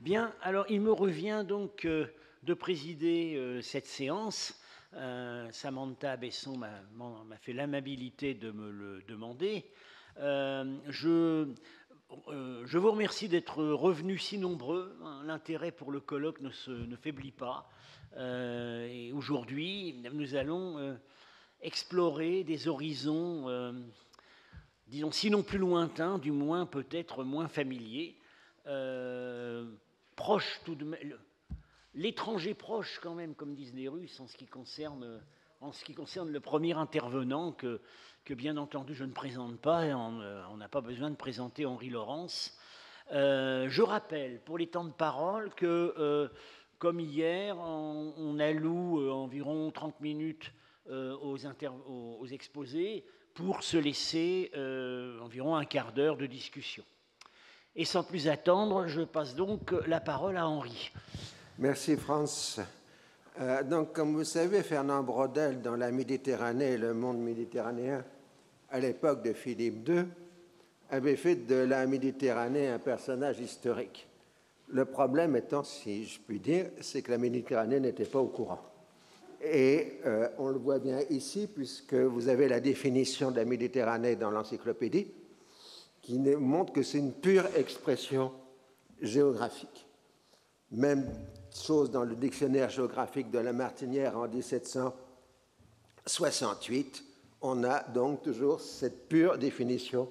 Bien, alors il me revient donc de présider cette séance. Samantha Besson m'a fait l'amabilité de me le demander. Je vous remercie d'être revenus si nombreux. L'intérêt pour le colloque ne faiblit pas. Et aujourd'hui, nous allons explorer des horizons, disons, sinon plus lointains, du moins peut-être moins familiers. Proche tout de même, l'étranger proche quand même, comme disent les Russes, en ce qui concerne le premier intervenant que bien entendu je ne présente pas, et on n'a pas besoin de présenter Henri Laurence. Je rappelle pour les temps de parole que, comme hier, on alloue environ 30 minutes aux exposés pour se laisser environ un quart d'heure de discussion. Et sans plus attendre, je passe donc la parole à Henri. Merci, Franz. Donc, comme vous savez, Fernand Braudel, dans la Méditerranée et le monde méditerranéen, à l'époque de Philippe II, avait fait de la Méditerranée un personnage historique. Le problème étant, si je puis dire, c'est que la Méditerranée n'était pas au courant. Et on le voit bien ici, puisque vous avez la définition de la Méditerranée dans l'encyclopédie, qui montre que c'est une pure expression géographique. Même chose dans le dictionnaire géographique de la Martinière en 1768, on a donc toujours cette pure définition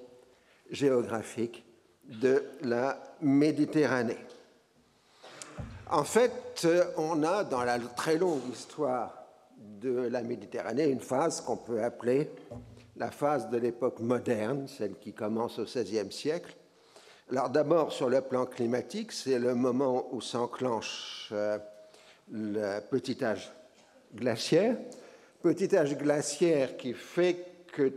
géographique de la Méditerranée. En fait, on a dans la très longue histoire de la Méditerranée une phase qu'on peut appeler la phase de l'époque moderne, celle qui commence au XVIe siècle. Alors d'abord, sur le plan climatique, c'est le moment où s'enclenche le petit âge glaciaire. Petit âge glaciaire qui fait que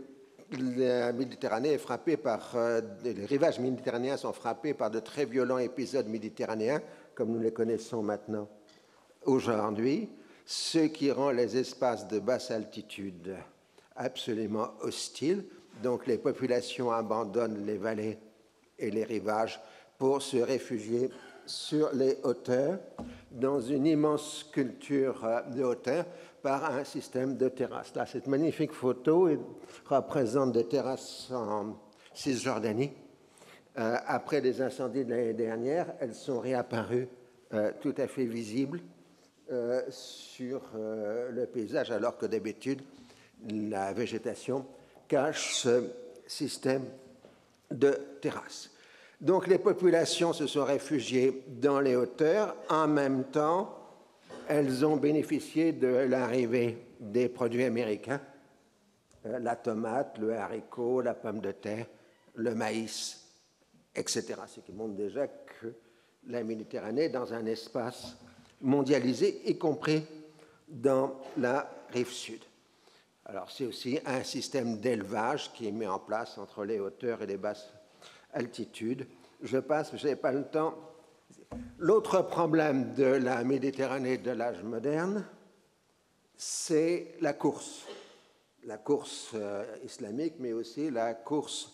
la Méditerranée est frappée par... les rivages méditerranéens sont frappés par de très violents épisodes méditerranéens, comme nous les connaissons maintenant aujourd'hui, ce qui rend les espaces de basse altitude absolument hostiles. Donc les populations abandonnent les vallées et les rivages pour se réfugier sur les hauteurs, dans une immense culture de hauteur, par un système de terrasses. Là, cette magnifique photo représente des terrasses en Cisjordanie. Après les incendies de l'année dernière, elles sont réapparues tout à fait visibles sur le paysage, alors que d'habitude, la végétation cache ce système de terrasses. Donc les populations se sont réfugiées dans les hauteurs. En même temps, elles ont bénéficié de l'arrivée des produits américains, la tomate, le haricot, la pomme de terre, le maïs, etc. Ce qui montre déjà que la Méditerranée est dans un espace mondialisé, y compris dans la rive sud. Alors c'est aussi un système d'élevage qui est mis en place entre les hauteurs et les basses altitudes. Je passe, je n'ai pas le temps. L'autre problème de la Méditerranée de l'âge moderne, c'est la course islamique, mais aussi la course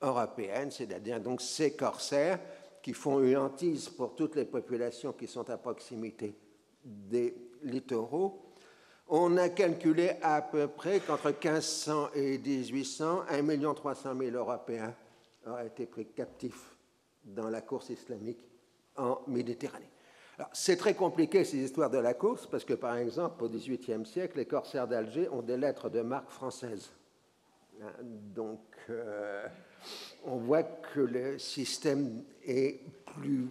européenne, c'est-à-dire donc ces corsaires qui font une hantise pour toutes les populations qui sont à proximité des littoraux. On a calculé à peu près qu'entre 1500 et 1800, 1 300 000 Européens auraient été pris captifs dans la course islamique en Méditerranée. Alors, c'est très compliqué ces histoires de la course parce que, par exemple, au XVIIIe siècle, les corsaires d'Alger ont des lettres de marque françaises. Donc, on voit que le système est plus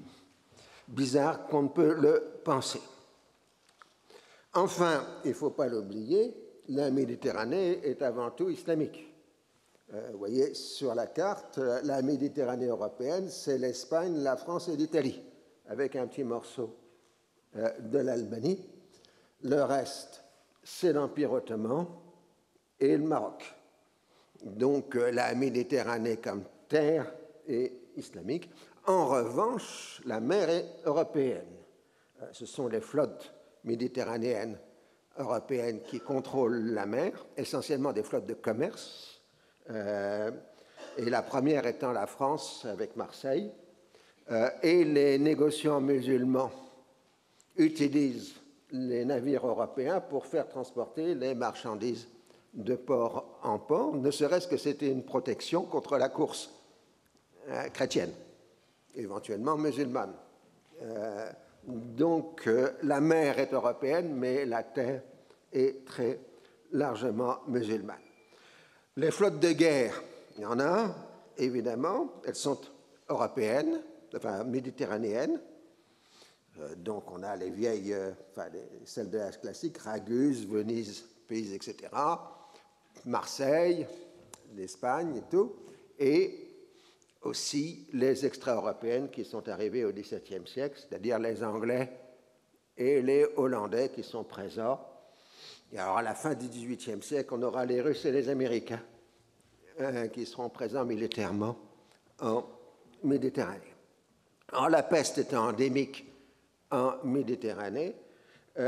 bizarre qu'on ne peut le penser. Enfin, il ne faut pas l'oublier, la Méditerranée est avant tout islamique. Vous voyez sur la carte, la Méditerranée européenne, c'est l'Espagne, la France et l'Italie, avec un petit morceau de l'Albanie. Le reste, c'est l'Empire ottoman et le Maroc. Donc la Méditerranée comme terre est islamique. En revanche, la mer est européenne. Ce sont les flottes méditerranéennes européennes qui contrôlent la mer, essentiellement des flottes de commerce, et la première étant la France avec Marseille, et les négociants musulmans utilisent les navires européens pour faire transporter les marchandises de port en port, ne serait-ce que c'était une protection contre la course chrétienne, éventuellement musulmane. Donc la mer est européenne, mais la terre est très largement musulmane. Les flottes de guerre, il y en a, évidemment, elles sont européennes, enfin méditerranéennes. Donc on a les vieilles, celles de l'âge classique, Raguse, Venise, Pise, etc., Marseille, l'Espagne et tout, et aussi les extra-européennes qui sont arrivées au XVIIe siècle, c'est-à-dire les Anglais et les Hollandais qui sont présents. Et alors à la fin du XVIIIe siècle, on aura les Russes et les Américains qui seront présents militairement en Méditerranée. Alors la peste étant endémique en Méditerranée,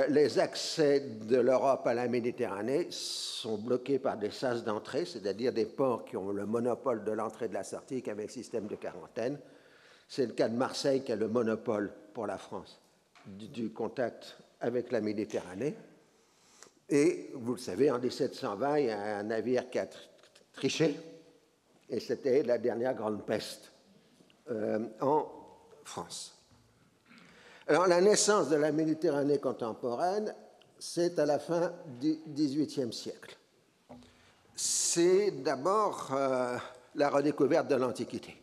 les accès de l'Europe à la Méditerranée sont bloqués par des sas d'entrée, c'est-à-dire des ports qui ont le monopole de l'entrée et de la sortie avec système de quarantaine. C'est le cas de Marseille qui a le monopole pour la France du contact avec la Méditerranée. Et vous le savez, en 1720, il y a un navire qui a triché, et c'était la dernière grande peste en France. Alors, la naissance de la Méditerranée contemporaine, c'est à la fin du XVIIIe siècle. C'est d'abord la redécouverte de l'Antiquité.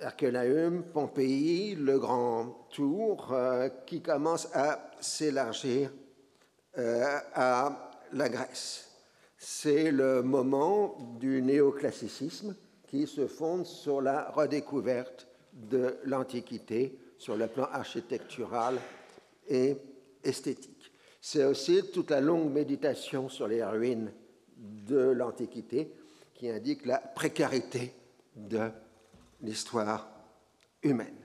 Herculaneum, Pompéi, le Grand Tour, qui commence à s'élargir à la Grèce. C'est le moment du néoclassicisme qui se fonde sur la redécouverte de l'Antiquité sur le plan architectural et esthétique. C'est aussi toute la longue méditation sur les ruines de l'Antiquité qui indique la précarité de l'histoire humaine.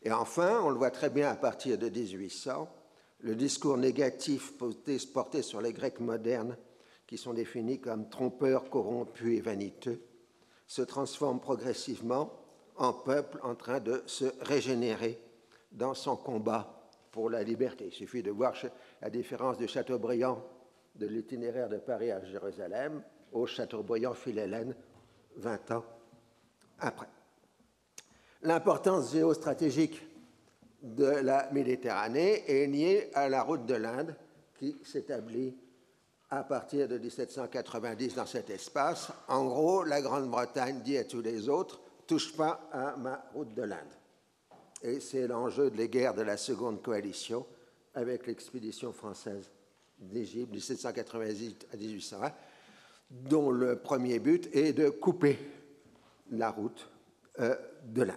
Et enfin, on le voit très bien à partir de 1800, le discours négatif porté sur les Grecs modernes, qui sont définis comme trompeurs, corrompus et vaniteux, se transforme progressivement en peuple en train de se régénérer dans son combat pour la liberté. Il suffit de voir la différence de Chateaubriand de l'itinéraire de Paris à Jérusalem au Chateaubriand-Philhellène 20 ans après. L'importance géostratégique de la Méditerranée est liée à la route de l'Inde qui s'établit à partir de 1790 dans cet espace. En gros, la Grande-Bretagne dit à tous les autres « touche pas à ma route de l'Inde ». Et c'est l'enjeu des guerres de la Seconde Coalition avec l'expédition française d'Égypte 1798 à 1801, dont le premier but est de couper la route de l'Inde.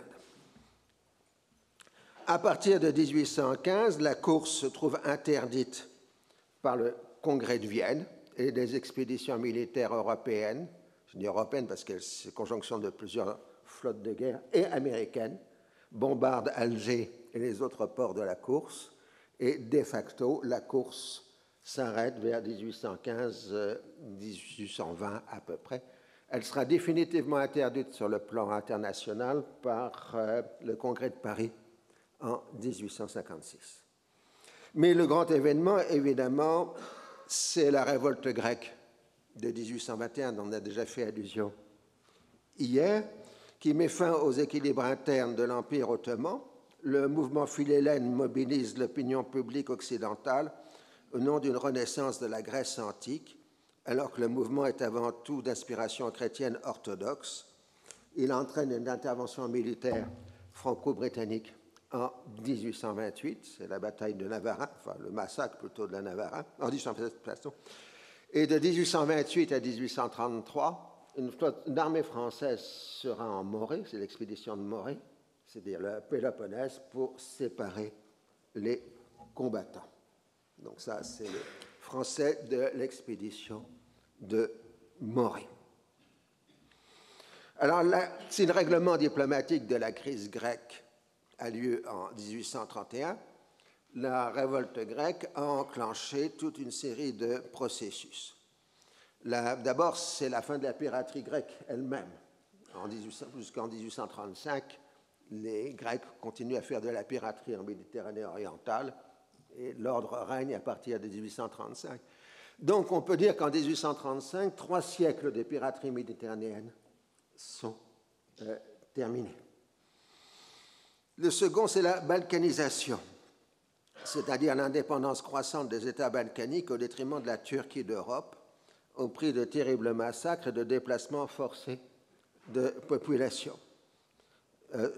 À partir de 1815, la course se trouve interdite par le Congrès de Vienne et des expéditions militaires européennes, je dis européennes parce que c'est conjonction de plusieurs flottes de guerre, et américaines, bombardent Alger et les autres ports de la course, et de facto, la course s'arrête vers 1815-1820 à peu près. Elle sera définitivement interdite sur le plan international par le Congrès de Paris en 1856. Mais le grand événement, évidemment, c'est la révolte grecque de 1821, dont on a déjà fait allusion hier, qui met fin aux équilibres internes de l'Empire ottoman. Le mouvement philhellène mobilise l'opinion publique occidentale au nom d'une renaissance de la Grèce antique, alors que le mouvement est avant tout d'inspiration chrétienne orthodoxe. Il entraîne une intervention militaire franco-britannique en 1828, c'est la bataille de Navarin, enfin le massacre plutôt de la Navarin, en 1828, et de 1828 à 1833, une armée française sera en Morée, c'est l'expédition de Morée, c'est-à-dire le Péloponnèse, pour séparer les combattants. Donc ça, c'est le français de l'expédition de Morée. Alors, si le règlement diplomatique de la crise grecque a lieu en 1831, la révolte grecque a enclenché toute une série de processus. D'abord, c'est la fin de la piraterie grecque elle-même. Jusqu'en 1835, les Grecs continuent à faire de la piraterie en Méditerranée orientale et l'ordre règne à partir de 1835. Donc on peut dire qu'en 1835, 3 siècles de piraterie méditerranéenne sont terminés. Le second, c'est la balkanisation, c'est-à-dire l'indépendance croissante des États balkaniques au détriment de la Turquie d'Europe, au prix de terribles massacres et de déplacements forcés de population.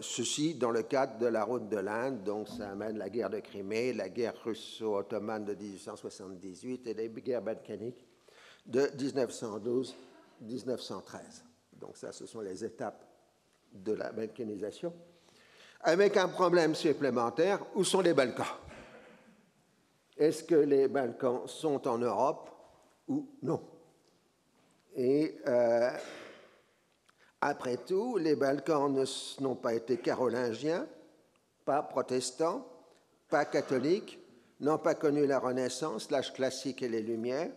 Ceci dans le cadre de la route de l'Inde, donc ça amène la guerre de Crimée, la guerre russo-ottomane de 1878 et les guerres balkaniques de 1912-1913. Donc ça, ce sont les étapes de la balkanisation. Avec un problème supplémentaire, où sont les Balkans? Est-ce que les Balkans sont en Europe ou non? Et après tout, les Balkans n'ont pas été carolingiens, pas protestants, pas catholiques, n'ont pas connu la Renaissance, l'âge classique et les Lumières,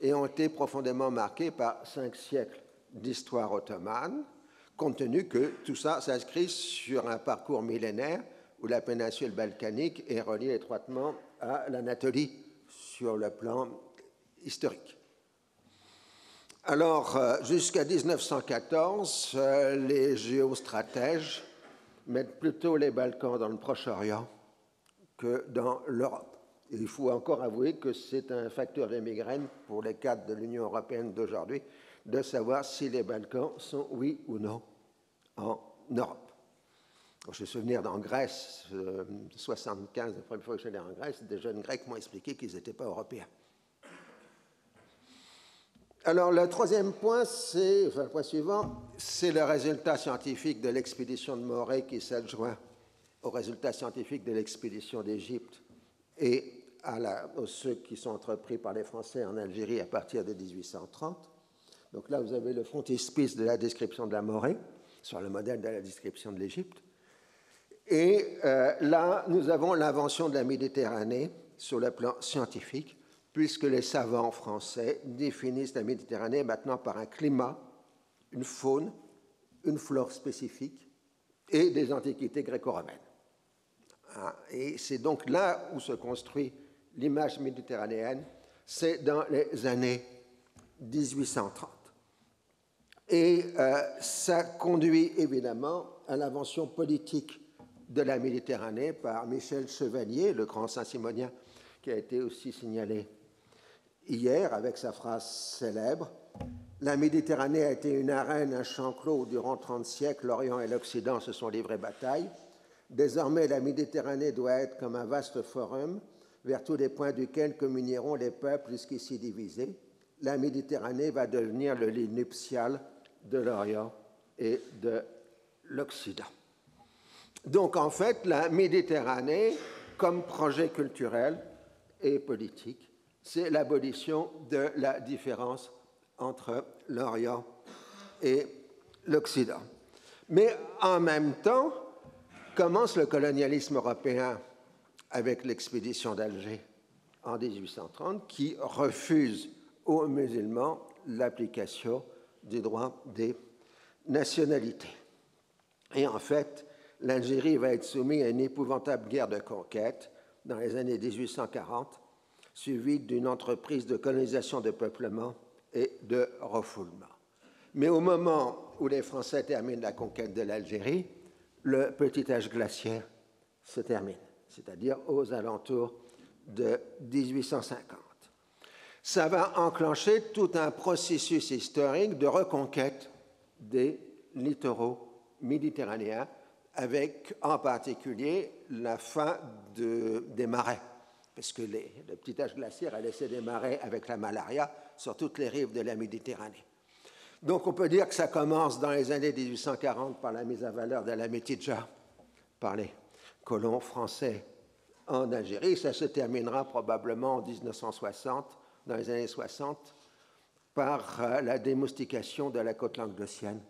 et ont été profondément marqués par 5 siècles d'histoire ottomane, compte tenu que tout ça s'inscrit sur un parcours millénaire où la péninsule balkanique est reliée étroitement à l'Anatolie sur le plan historique. Alors, jusqu'à 1914, les géostratèges mettent plutôt les Balkans dans le Proche-Orient que dans l'Europe. Il faut encore avouer que c'est un facteur de migraine pour les cadres de l'Union européenne d'aujourd'hui de savoir si les Balkans sont, oui ou non, en Europe. Je me souviens en Grèce, 1975, la première fois que j'allais en Grèce, des jeunes Grecs m'ont expliqué qu'ils n'étaient pas européens. Alors, le troisième point, le point suivant, c'est le résultat scientifique de l'expédition de Morée qui s'adjoint aux résultats scientifiques de l'expédition d'Égypte et aux ceux qui sont entrepris par les Français en Algérie à partir de 1830. Donc là, vous avez le frontispice de la description de la Morée, sur le modèle de la description de l'Égypte. Et là, nous avons l'invention de la Méditerranée sur le plan scientifique, puisque les savants français définissent la Méditerranée maintenant par un climat, une faune, une flore spécifique et des antiquités gréco-romaines. Et c'est donc là où se construit l'image méditerranéenne, c'est dans les années 1830. Et ça conduit évidemment à l'invention politique de la Méditerranée par Michel Chevalier, le grand Saint-Simonien, qui a été aussi signalé hier avec sa phrase célèbre « La Méditerranée a été une arène, un champ clos où durant 30 siècles, l'Orient et l'Occident se sont livrés bataille. Désormais, la Méditerranée doit être comme un vaste forum vers tous les points duquel communieront les peuples jusqu'ici divisés. La Méditerranée va devenir le lit nuptial de l'Orient et de l'Occident. » Donc, en fait, la Méditerranée, comme projet culturel et politique, c'est l'abolition de la différence entre l'Orient et l'Occident. Mais en même temps, commence le colonialisme européen avec l'expédition d'Alger en 1830, qui refuse aux musulmans l'application du droit des nationalités. Et en fait, l'Algérie va être soumise à une épouvantable guerre de conquête dans les années 1840, suivie d'une entreprise de colonisation de peuplement et de refoulement. Mais au moment où les Français terminent la conquête de l'Algérie, le petit âge glaciaire se termine, c'est-à-dire aux alentours de 1850. Ça va enclencher tout un processus historique de reconquête des littoraux méditerranéens, avec en particulier la fin des marais, parce que le petit âge glaciaire a laissé des marais avec la malaria sur toutes les rives de la Méditerranée. Donc on peut dire que ça commence dans les années 1840 par la mise à valeur de la métidja par les colons français en Algérie. Ça se terminera probablement en 1960, dans les années 60, par la démoustication de la côte languedocienne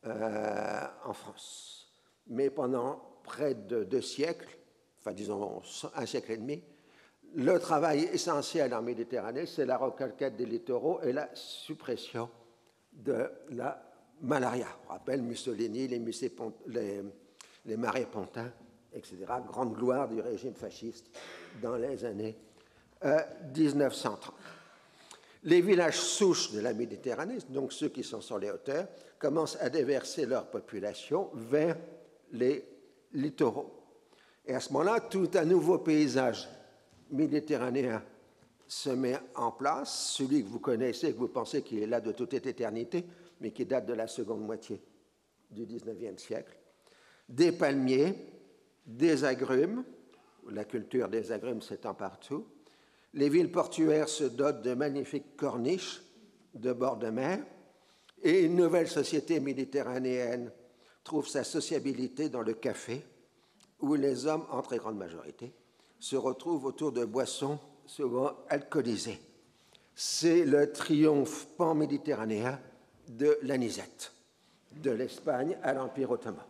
en France. Mais pendant près de 2 siècles, enfin disons 1 siècle et demi, le travail essentiel en Méditerranée, c'est la reconquête des littoraux et la suppression de la malaria. On rappelle Mussolini, les les marais pontins, etc. Grande gloire du régime fasciste dans les années 1930. Les villages souches de la Méditerranée, donc ceux qui sont sur les hauteurs, commencent à déverser leur population vers les littoraux. Et à ce moment-là, tout un nouveau paysage méditerranéen se met en place, celui que vous connaissez, que vous pensez qu'il est là de toute éternité, mais qui date de la seconde moitié du XIXe siècle. Des palmiers, des agrumes, la culture des agrumes s'étend partout. Les villes portuaires se dotent de magnifiques corniches de bord de mer, et une nouvelle société méditerranéenne trouve sa sociabilité dans le café, où les hommes, en très grande majorité, se retrouvent autour de boissons souvent alcoolisées. C'est le triomphe pan-méditerranéen de l'anisette, de l'Espagne à l'Empire ottoman.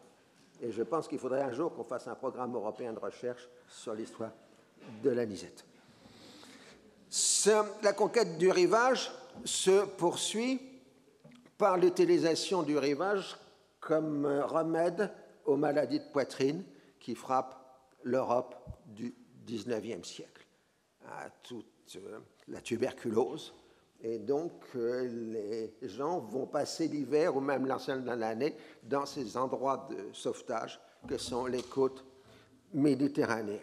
Et je pense qu'il faudrait un jour qu'on fasse un programme européen de recherche sur l'histoire de l'anisette. La conquête du rivage se poursuit par l'utilisation du rivage comme remède aux maladies de poitrine qui frappent l'Europe du XIXe siècle, à toute la tuberculose. Et donc, les gens vont passer l'hiver ou même l'ensemble de l'année dans ces endroits de sauvetage que sont les côtes méditerranéennes.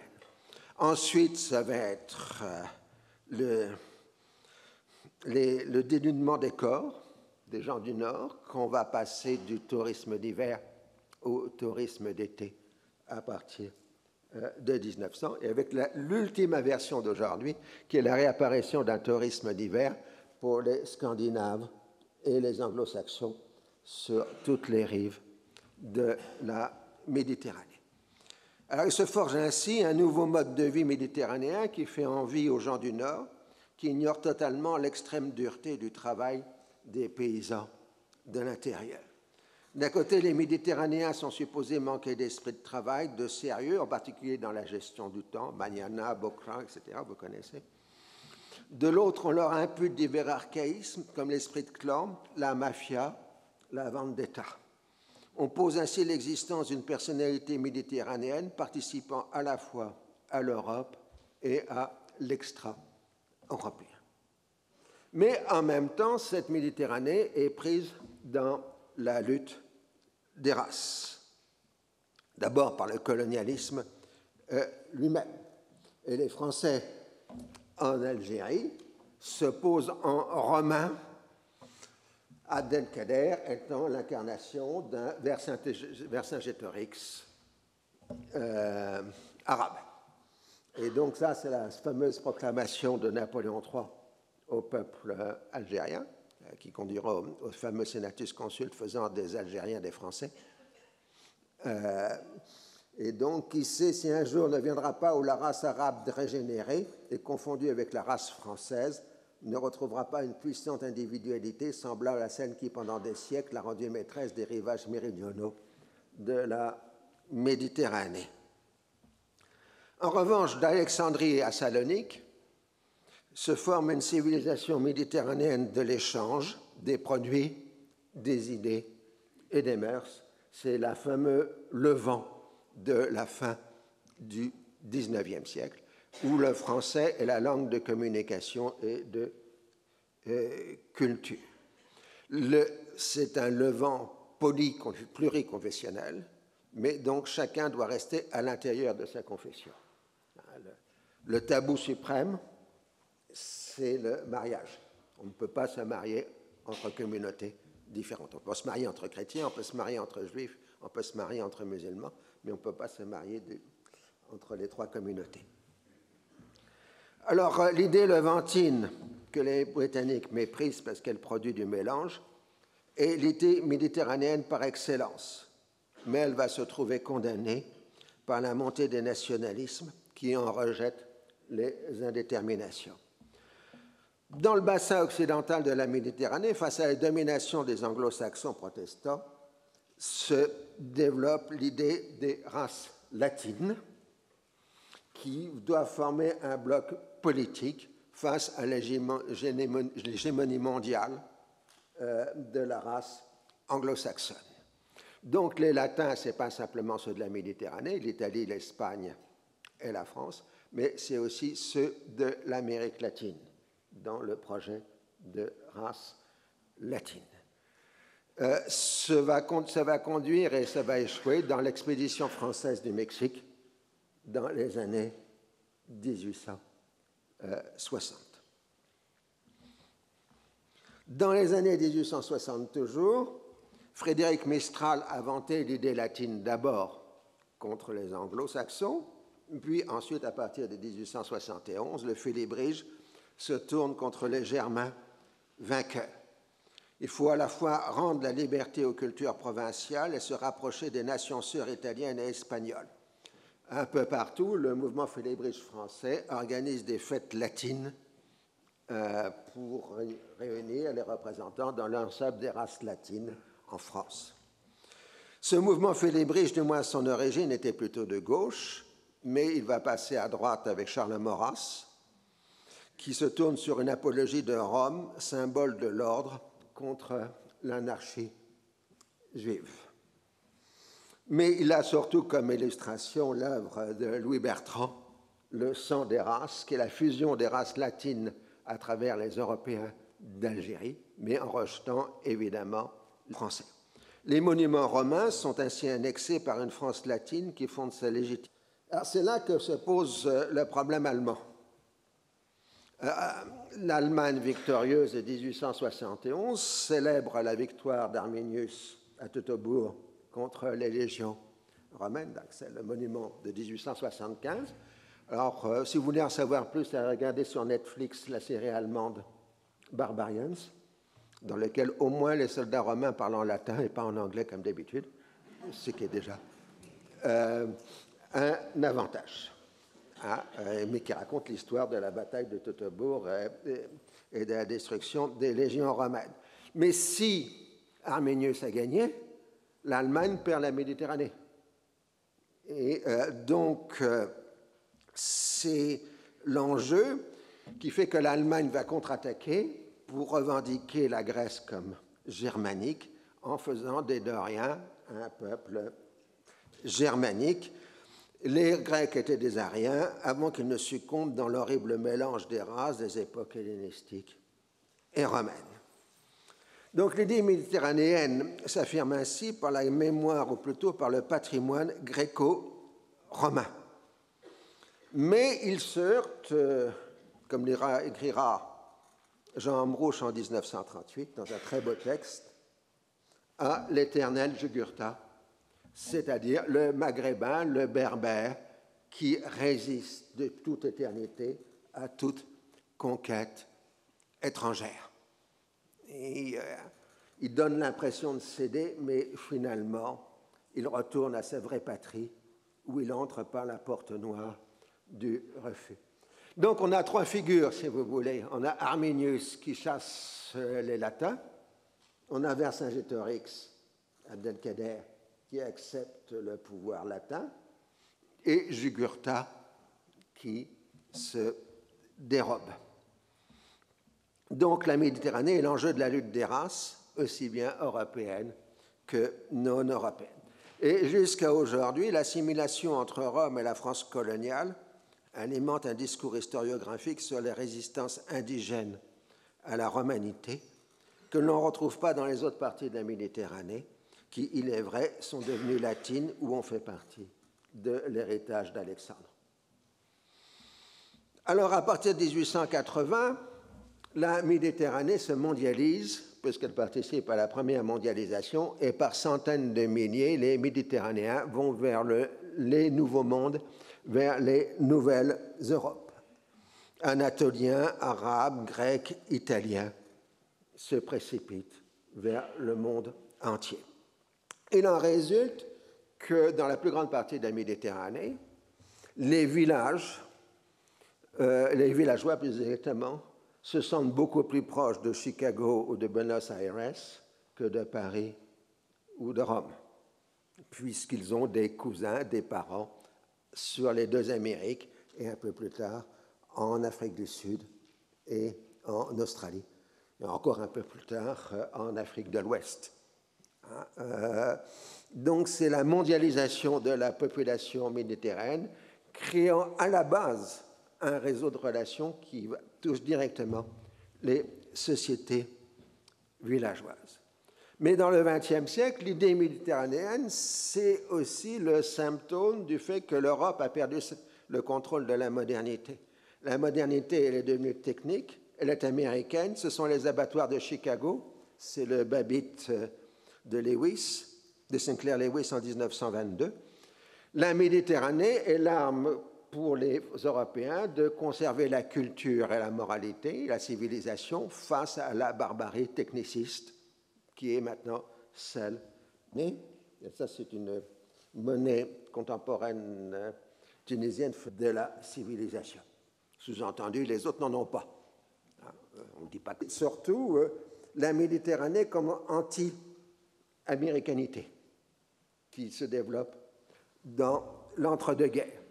Ensuite, ça va être le dénudement des corps des gens du Nord, qu'on va passer du tourisme d'hiver au tourisme d'été à partir de 1900, et avec l'ultime version d'aujourd'hui, qui est la réapparition d'un tourisme d'hiver pour les Scandinaves et les Anglo-Saxons sur toutes les rives de la Méditerranée. Alors, il se forge ainsi un nouveau mode de vie méditerranéen qui fait envie aux gens du Nord, qui ignorent totalement l'extrême dureté du travail des paysans de l'intérieur. D'un côté, les Méditerranéens sont supposés manquer d'esprit de travail, de sérieux, en particulier dans la gestion du temps, Magnana, Bocra, etc., vous connaissez. De l'autre, on leur impute divers archaïsmes, comme l'esprit de clan, la mafia, la vendetta. On pose ainsi l'existence d'une personnalité méditerranéenne participant à la fois à l'Europe et à l'extra-européen. Mais en même temps, cette Méditerranée est prise dans la lutte des races. D'abord par le colonialisme lui-même. Et les Français en Algérie se posent en romain, Abdelkader étant l'incarnation d'un Vercingétorix arabe. Et donc ça, c'est la fameuse proclamation de Napoléon III au peuple algérien, qui conduira au fameux Senatus Consulte faisant des Algériens des Français. Et donc, qui sait si un jour ne viendra pas où la race arabe régénérée et confondue avec la race française ne retrouvera pas une puissante individualité semblable à celle qui, pendant des siècles, a rendu maîtresse des rivages méridionaux de la Méditerranée. En revanche, d'Alexandrie à Salonique, se forme une civilisation méditerranéenne de l'échange des produits, des idées et des mœurs. C'est le fameux Levant de la fin du XIXe siècle, où le français est la langue de communication et de culture. C'est un Levant pluriconfessionnel, mais donc chacun doit rester à l'intérieur de sa confession. Le tabou suprême, c'est le mariage. On ne peut pas se marier entre communautés différentes. On peut se marier entre chrétiens, on peut se marier entre juifs, on peut se marier entre musulmans, mais on ne peut pas se marier entre les trois communautés. Alors, l'idée levantine que les Britanniques méprisent parce qu'elle produit du mélange est l'idée méditerranéenne par excellence, mais elle va se trouver condamnée par la montée des nationalismes qui en rejettent les indéterminations. Dans le bassin occidental de la Méditerranée, face à la domination des anglo-saxons protestants, se développe l'idée des races latines qui doivent former un bloc politique face à l'hégémonie mondiale de la race anglo-saxonne. Donc les latins, ce n'est pas simplement ceux de la Méditerranée, l'Italie, l'Espagne et la France, mais c'est aussi ceux de l'Amérique latine, dans le projet de race latine. Ça va conduire et ça va échouer dans l'expédition française du Mexique dans les années 1860. Dans les années 1860 toujours, Frédéric Mistral a vanté l'idée latine d'abord contre les anglo-saxons, puis ensuite, à partir de 1871, le Félibrige se tourne contre les Germains vainqueurs. Il faut à la fois rendre la liberté aux cultures provinciales et se rapprocher des nations sœurs italiennes et espagnoles. Un peu partout, le mouvement Félibrige français organise des fêtes latines pour réunir les représentants dans l'ensemble des races latines en France. Ce mouvement Félibrige, du moins son origine, était plutôt de gauche, mais il va passer à droite avec Charles Maurras, qui se tourne sur une apologie de Rome, symbole de l'ordre, contre l'anarchie juive. Mais il a surtout comme illustration l'œuvre de Louis Bertrand, Le sang des races, qui est la fusion des races latines à travers les Européens d'Algérie, mais en rejetant évidemment le français. Les monuments romains sont ainsi annexés par une France latine qui fonde sa légitimité. Alors c'est là que se pose le problème allemand. L'Allemagne victorieuse de 1871 célèbre la victoire d'Arminius à Teutobourg contre les légions romaines, c'est le monument de 1875. Alors, si vous voulez en savoir plus, regardez sur Netflix la série allemande Barbarians, dans laquelle au moins les soldats romains parlent en latin et pas en anglais comme d'habitude, ce qui est déjà un avantage. Mais qui raconte l'histoire de la bataille de Teutobourg et de la destruction des légions romaines. Mais si Arminius a gagné, l'Allemagne perd la Méditerranée. Et donc, c'est l'enjeu qui fait que l'Allemagne va contre-attaquer pour revendiquer la Grèce comme germanique en faisant des Doriens un peuple germanique. Les Grecs étaient des Ariens avant qu'ils ne succombent dans l'horrible mélange des races des époques hellénistiques et romaines. Donc l'idée méditerranéenne s'affirme ainsi par la mémoire, ou plutôt par le patrimoine gréco-romain. Mais il se heurte, comme écrira Jean Amrouche en 1938, dans un très beau texte, à l'éternel Jugurtha, c'est-à-dire le maghrébin, le berbère, qui résiste de toute éternité à toute conquête étrangère. Et, il donne l'impression de céder, mais finalement, il retourne à sa vraie patrie, où il entre par la porte noire du refus. Donc on a trois figures, si vous voulez. On a Arminius qui chasse les latins, on a Vercingétorix, Abdelkader, qui accepte le pouvoir latin, et Jugurtha qui se dérobe. Donc la Méditerranée est l'enjeu de la lutte des races, aussi bien européennes que non européennes. Et jusqu'à aujourd'hui, l'assimilation entre Rome et la France coloniale alimente un discours historiographique sur les résistances indigènes à la romanité que l'on ne retrouve pas dans les autres parties de la Méditerranée, qui, il est vrai, sont devenues latines ou ont fait partie de l'héritage d'Alexandre. Alors, à partir de 1880, la Méditerranée se mondialise, puisqu'elle participe à la première mondialisation, et par centaines de milliers, les Méditerranéens vont vers les nouveaux mondes, vers les nouvelles Europes. Anatoliens, Arabes, Grecs, Italiens se précipitent vers le monde entier. Il en résulte que dans la plus grande partie de la Méditerranée, les villageois plus exactement, se sentent beaucoup plus proches de Chicago ou de Buenos Aires que de Paris ou de Rome, puisqu'ils ont des cousins, des parents sur les deux Amériques et un peu plus tard en Afrique du Sud et en Australie, et encore un peu plus tard en Afrique de l'Ouest. Donc c'est la mondialisation de la population méditerranéenne, créant à la base un réseau de relations qui touche directement les sociétés villageoises. Mais dans le XXe siècle, l'idée méditerranéenne, c'est aussi le symptôme du fait que l'Europe a perdu le contrôle de la modernité. La modernité, elle est devenue technique, elle est américaine, ce sont les abattoirs de Chicago, c'est le Babbitt de Lewis, de Sinclair Lewis en 1922. La Méditerranée est l'arme pour les Européens de conserver la culture et la moralité, la civilisation face à la barbarie techniciste qui est maintenant celle. Et ça, c'est une monnaie contemporaine tunisienne de la civilisation. Sous-entendu, les autres n'en ont pas. On ne dit pas. Surtout, la Méditerranée comme anti-américanité qui se développe dans l'entre-deux-guerres.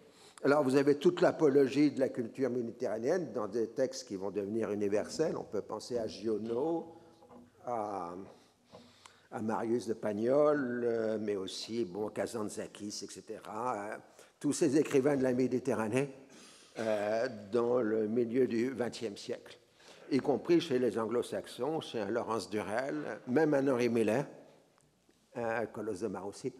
Alors, vous avez toute l'apologie de la culture méditerranéenne dans des textes qui vont devenir universels. On peut penser à Giono, à Marius de Pagnol, mais aussi Kazantzakis, etc. Tous ces écrivains de la Méditerranée dans le milieu du XXe siècle, y compris chez les anglo-saxons, chez un Laurence Durrell, même un Henri Miller, un Colosse de Mar aussi,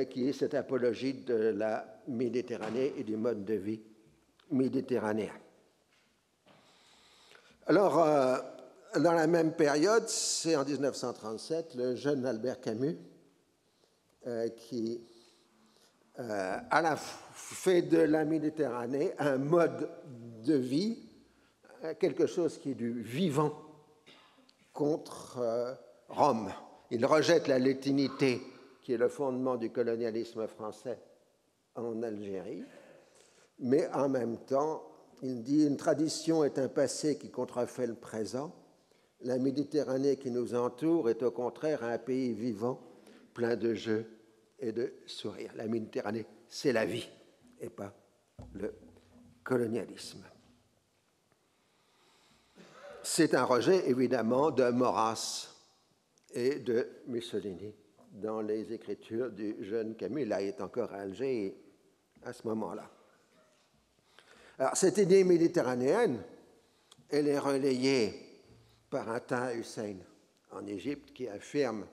qui est cette apologie de la Méditerranée et du mode de vie méditerranéen. Alors, dans la même période, c'est en 1937, le jeune Albert Camus qui fait de la Méditerranée un mode de vie, quelque chose qui est du vivant contre Rome. Il rejette la latinité, qui est le fondement du colonialisme français en Algérie, mais en même temps, il dit « Une tradition est un passé qui contrefait le présent. La Méditerranée qui nous entoure est au contraire un pays vivant, plein de jeux et de sourires. » La Méditerranée, c'est la vie et pas le colonialisme. C'est un rejet, évidemment, de Maurras et de Mussolini dans les écritures du jeune Camus. Là, il est encore à Alger à ce moment-là. Alors, cette idée méditerranéenne, elle est relayée par un Taha Hussein en Égypte qui affirme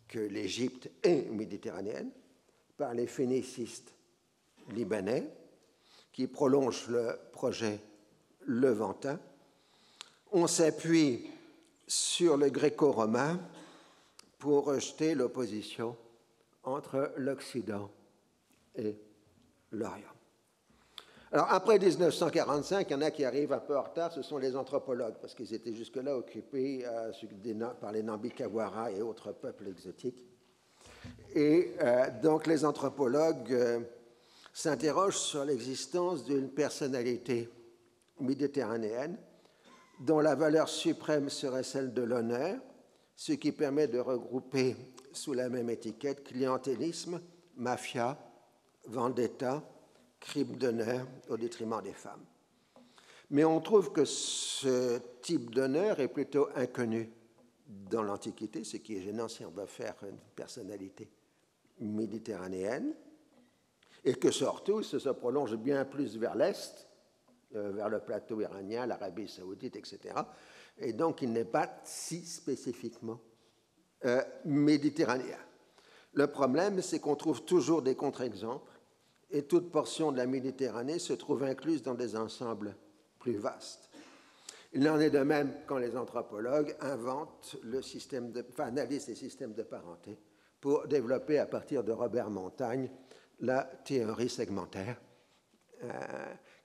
que l'Égypte est méditerranéenne, par les phénicistes libanais qui prolongent le projet levantin. On s'appuie sur le gréco-romain pour rejeter l'opposition entre l'Occident et l'Orient. Alors, après 1945, il y en a qui arrivent un peu en retard, ce sont les anthropologues, parce qu'ils étaient jusque-là occupés par les Nambi-Kawara et autres peuples exotiques. Et donc, les anthropologues s'interrogent sur l'existence d'une personnalité méditerranéenne dont la valeur suprême serait celle de l'honneur, ce qui permet de regrouper sous la même étiquette clientélisme, mafia, vendetta, crime d'honneur au détriment des femmes. Mais on trouve que ce type d'honneur est plutôt inconnu dans l'Antiquité, ce qui est gênant si on veut faire une personnalité méditerranéenne, et que surtout, ça se prolonge bien plus vers l'Est, vers le plateau iranien, l'Arabie saoudite, etc. Et donc, il n'est pas si spécifiquement méditerranéen. Le problème, c'est qu'on trouve toujours des contre-exemples, et toute portion de la Méditerranée se trouve incluse dans des ensembles plus vastes. Il en est de même quand les anthropologues inventent analysent les systèmes de parenté pour développer à partir de Robert Montagne la théorie segmentaire,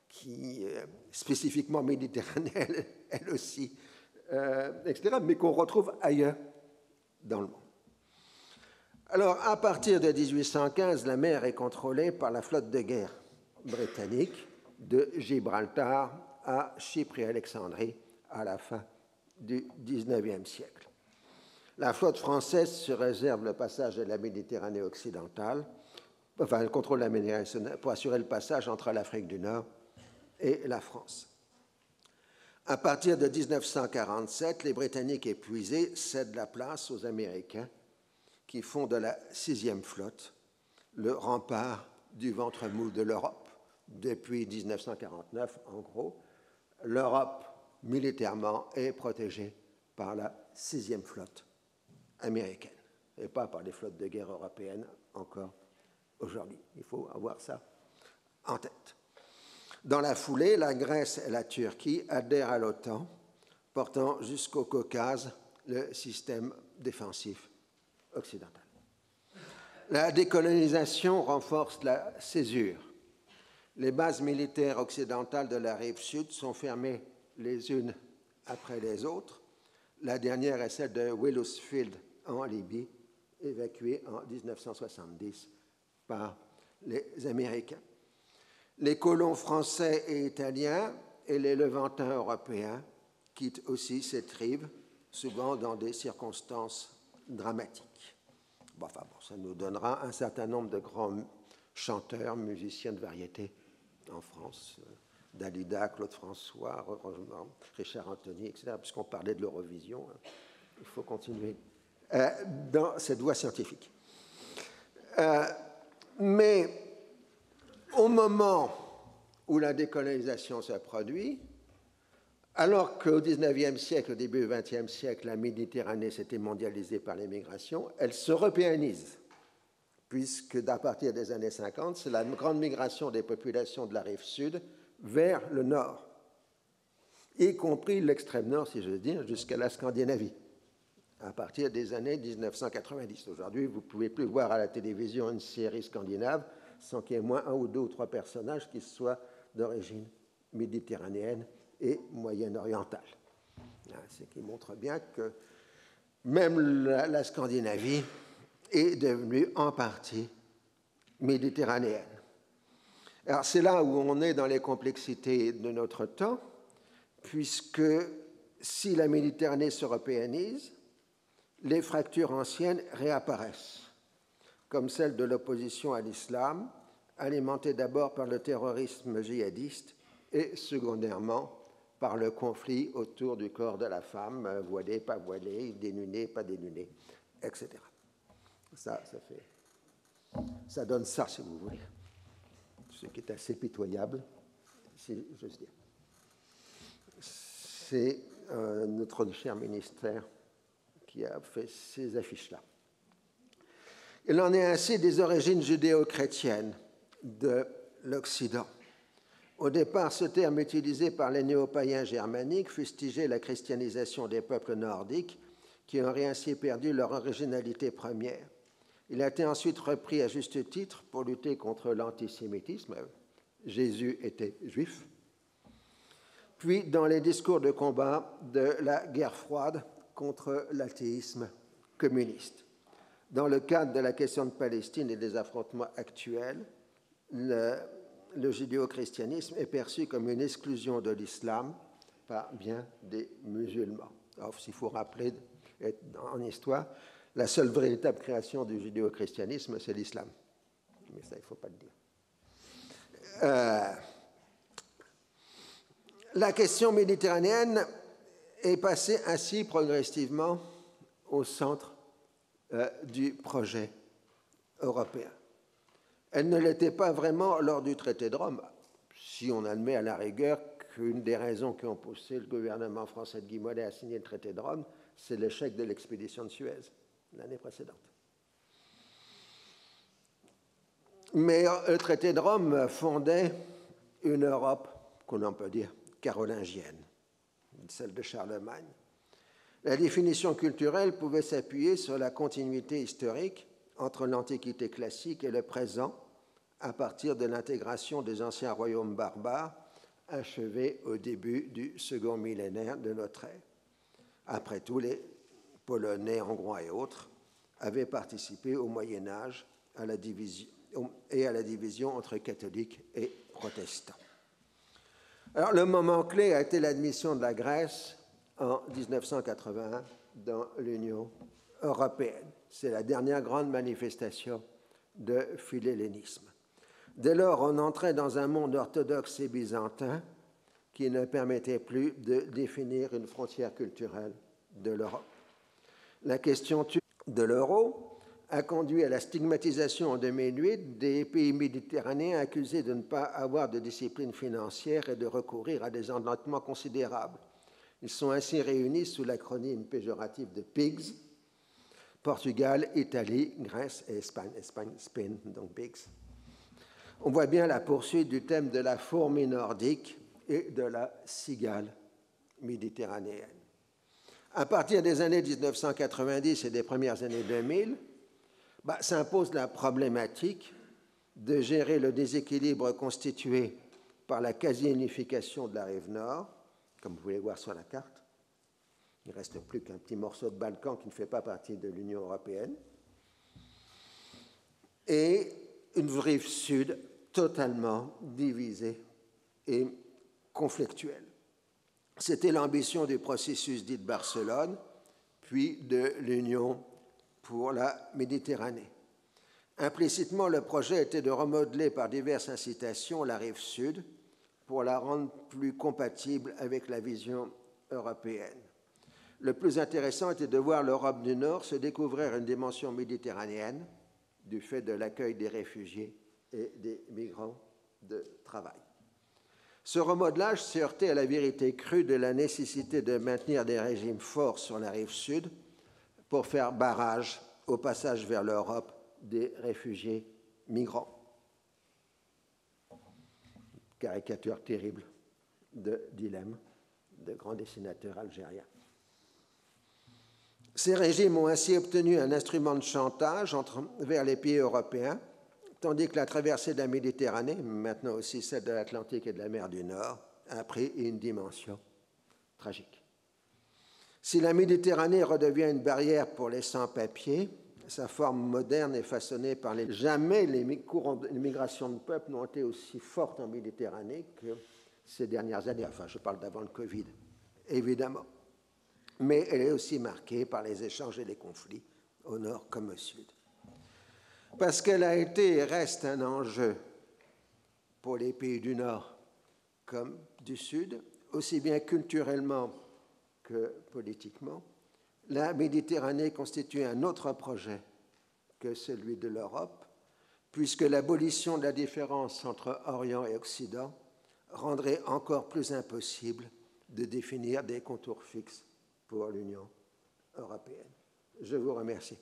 qui est spécifiquement méditerranéenne, elle aussi, etc., mais qu'on retrouve ailleurs dans le monde. Alors, à partir de 1815, la mer est contrôlée par la flotte de guerre britannique de Gibraltar à Chypre et Alexandrie à la fin du XIXe siècle. La flotte française se réserve le passage de la Méditerranée occidentale, enfin, elle contrôle la Méditerranée pour assurer le passage entre l'Afrique du Nord et la France. À partir de 1947, les Britanniques épuisés cèdent la place aux Américains qui font de la 6e flotte le rempart du ventre mou de l'Europe. Depuis 1949, en gros, l'Europe, militairement, est protégée par la 6e flotte américaine et pas par les flottes de guerre européennes encore aujourd'hui. Il faut avoir ça en tête. Dans la foulée, la Grèce et la Turquie adhèrent à l'OTAN, portant jusqu'au Caucase le système défensif occidental. La décolonisation renforce la césure. Les bases militaires occidentales de la rive sud sont fermées les unes après les autres. La dernière est celle de Willousfield en Libye, évacuée en 1970 par les Américains. Les colons français et italiens et les Levantins européens quittent aussi cette rive, souvent dans des circonstances dramatiques. Ça nous donnera un certain nombre de grands chanteurs, musiciens de variété en France, Dalida, Claude François, Richard Anthony, etc., puisqu'on parlait de l'Eurovision. Il faut continuer dans cette voie scientifique. Mais au moment où la décolonisation se produit, alors qu'au XIXe siècle, au début du XXe siècle, la Méditerranée s'était mondialisée par l'immigration, elle s'européanise, puisque à partir des années 50, c'est la grande migration des populations de la rive sud vers le nord, y compris l'extrême nord, si je veux dire, jusqu'à la Scandinavie, à partir des années 1990. Aujourd'hui, vous ne pouvez plus voir à la télévision une série scandinave sans qu'il y ait moins un ou deux ou trois personnages qui soient d'origine méditerranéenne et moyen-orientale. Ce qui montre bien que même la Scandinavie est devenue en partie méditerranéenne. Alors c'est là où on est dans les complexités de notre temps, puisque si la Méditerranée s'européanise, les fractures anciennes réapparaissent, comme celle de l'opposition à l'islam, alimentée d'abord par le terrorisme djihadiste et secondairement par le conflit autour du corps de la femme, voilée, pas voilée, dénudée, pas dénudée, etc. Ça donne ça, si vous voulez, ce qui est assez pitoyable, si j'ose dire. C'est notre cher ministère qui a fait ces affiches-là. Il en est ainsi des origines judéo-chrétiennes de l'Occident. Au départ, ce terme utilisé par les néo-païens germaniques fustigeait la christianisation des peuples nordiques qui auraient ainsi perdu leur originalité première. Il a été ensuite repris à juste titre pour lutter contre l'antisémitisme. Jésus était juif. Puis dans les discours de combat de la guerre froide contre l'athéisme communiste. Dans le cadre de la question de Palestine et des affrontements actuels, le judéo-christianisme est perçu comme une exclusion de l'islam par bien des musulmans. Alors, s'il faut rappeler en histoire, la seule véritable création du judéo-christianisme, c'est l'islam. Mais ça, il ne faut pas le dire. La question méditerranéenne est passée ainsi progressivement au centre du projet européen. Elle ne l'était pas vraiment lors du traité de Rome, si on admet à la rigueur qu'une des raisons qui ont poussé le gouvernement français de Guy Mollet à signer le traité de Rome, c'est l'échec de l'expédition de Suez l'année précédente. Mais le traité de Rome fondait une Europe, qu'on peut dire, carolingienne, celle de Charlemagne. La définition culturelle pouvait s'appuyer sur la continuité historique entre l'Antiquité classique et le présent, à partir de l'intégration des anciens royaumes barbares achevés au début du second millénaire de notre ère. Après tout, les Polonais, Hongrois et autres avaient participé au Moyen-Âge à la division entre catholiques et protestants. Alors, le moment clé a été l'admission de la Grèce en 1981 dans l'Union européenne. C'est la dernière grande manifestation de philhellénisme. Dès lors, on entrait dans un monde orthodoxe et byzantin qui ne permettait plus de définir une frontière culturelle de l'Europe. La question de l'euro a conduit à la stigmatisation en 2008 des pays méditerranéens accusés de ne pas avoir de discipline financière et de recourir à des endettements considérables. Ils sont ainsi réunis sous l'acronyme péjoratif de PIGS, Portugal, Italie, Grèce et Espagne. Spain, donc PIGS. On voit bien la poursuite du thème de la fourmi nordique et de la cigale méditerranéenne. À partir des années 1990 et des premières années 2000, s'impose la problématique de gérer le déséquilibre constitué par la quasi-unification de la rive nord, comme vous pouvez voir sur la carte. Il ne reste plus qu'un petit morceau de Balkan qui ne fait pas partie de l'Union européenne. Et une rive sud totalement divisée et conflictuelle. C'était l'ambition du processus dit de Barcelone, puis de l'Union pour la Méditerranée. Implicitement, le projet était de remodeler par diverses incitations la rive sud pour la rendre plus compatible avec la vision européenne. Le plus intéressant était de voir l'Europe du Nord se découvrir une dimension méditerranéenne du fait de l'accueil des réfugiés et des migrants de travail. Ce remodelage s'est heurté à la vérité crue de la nécessité de maintenir des régimes forts sur la rive sud pour faire barrage au passage vers l'Europe des réfugiés migrants. Caricature terrible de dilemme de grand dessinateur algérien. Ces régimes ont ainsi obtenu un instrument de chantage vers les pays européens, tandis que la traversée de la Méditerranée, maintenant aussi celle de l'Atlantique et de la mer du Nord, a pris une dimension tragique. Si la Méditerranée redevient une barrière pour les sans-papiers, sa forme moderne est façonnée par les... Jamais les courants de migrations de peuples n'ont été aussi fortes en Méditerranée que ces dernières années. Enfin, je parle d'avant le Covid, évidemment. Mais elle est aussi marquée par les échanges et les conflits, au nord comme au sud. Parce qu'elle a été et reste un enjeu pour les pays du nord comme du sud, aussi bien culturellement que politiquement, la Méditerranée constitue un autre projet que celui de l'Europe, puisque l'abolition de la différence entre Orient et Occident rendrait encore plus impossible de définir des contours fixes pour l'Union européenne. Je vous remercie.